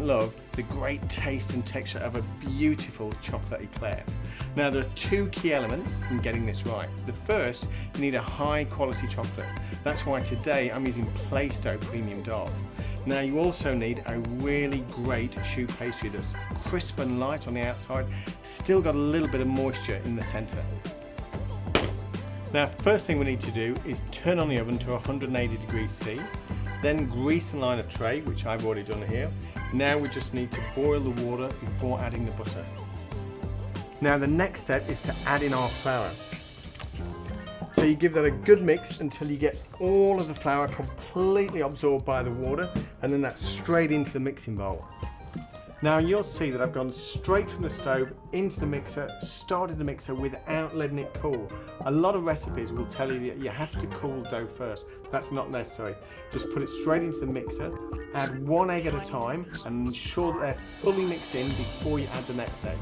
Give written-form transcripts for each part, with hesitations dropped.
love the great taste and texture of a beautiful chocolate eclair. Now there are two key elements in getting this right. The first, you need a high quality chocolate. That's why today I'm using Plaistow Premium Dark. Now you also need a really great choux pastry that's crisp and light on the outside, still got a little bit of moisture in the centre. Now first thing we need to do is turn on the oven to 180 degrees C, then grease and line a tray, which I've already done here. Now we just need to boil the water before adding the butter. Now the next step is to add in our flour. So you give that a good mix until you get all of the flour completely absorbed by the water, and then that's straight into the mixing bowl. Now you'll see that I've gone straight from the stove into the mixer, started the mixer without letting it cool. A lot of recipes will tell you that you have to cool the dough first. That's not necessary. Just put it straight into the mixer, add one egg at a time and ensure that they're fully mixed in before you add the next egg.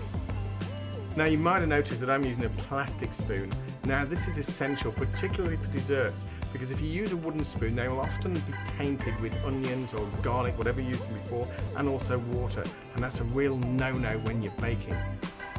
Now you might have noticed that I'm using a plastic spoon. Now this is essential, particularly for desserts, because if you use a wooden spoon they will often be tainted with onions or garlic, whatever you used them before, and also water, and that's a real no-no when you're baking.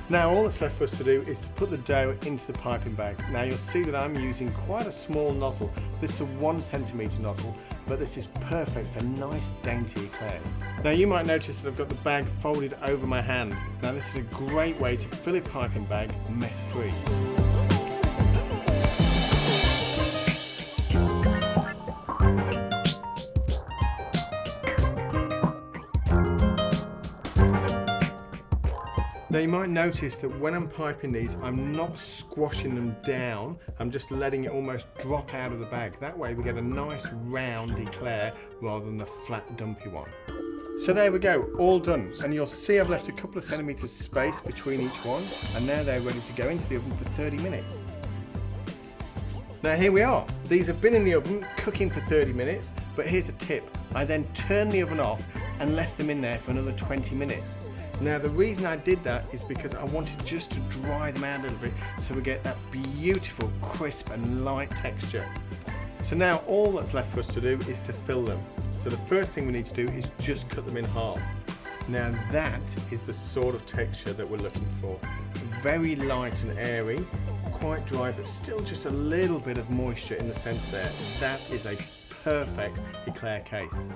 Now all that's left for us to do is to put the dough into the piping bag. Now you'll see that I'm using quite a small nozzle. This is a 1 centimetre nozzle, but this is perfect for nice dainty eclairs. Now you might notice that I've got the bag folded over my hand. Now this is a great way to fill a piping bag mess free. Now you might notice that when I'm piping these, I'm not squashing them down, I'm just letting it almost drop out of the bag. That way we get a nice round eclair rather than the flat dumpy one. So there we go, all done. And you'll see I've left a couple of centimetres space between each one, and now they're ready to go into the oven for 30 minutes. Now here we are. These have been in the oven cooking for 30 minutes, but here's a tip. I then turned the oven off and left them in there for another 20 minutes. Now the reason I did that is because I wanted just to dry them out a little bit so we get that beautiful crisp and light texture. So now all that's left for us to do is to fill them. So the first thing we need to do is just cut them in half. Now that is the sort of texture that we're looking for. Very light and airy, quite dry but still just a little bit of moisture in the centre there. That is a perfect eclair case.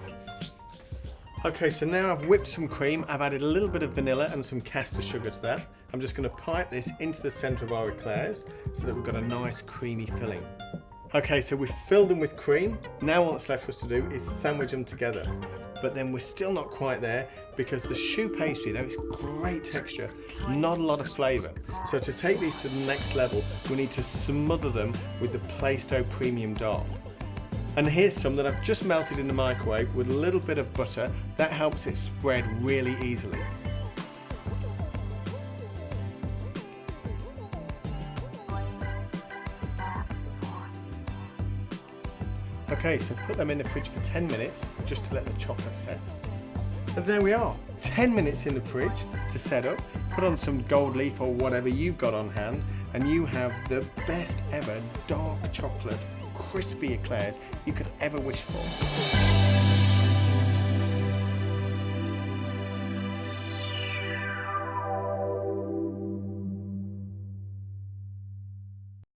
Okay, so now I've whipped some cream, I've added a little bit of vanilla and some caster sugar to that. I'm just going to pipe this into the centre of our eclairs so that we've got a nice creamy filling. Okay, so we've filled them with cream. Now all that's left for us to do is sandwich them together. But then we're still not quite there because the choux pastry, though it's great texture, not a lot of flavour. So to take these to the next level, we need to smother them with the Plaistow Premium Dark. And here's some that I've just melted in the microwave with a little bit of butter. That helps it spread really easily. Okay, so put them in the fridge for 10 minutes just to let the chocolate set. And there we are, 10 minutes in the fridge to set up. Put on some gold leaf or whatever you've got on hand, and you have the best ever dark chocolate crispy eclairs you could ever wish for.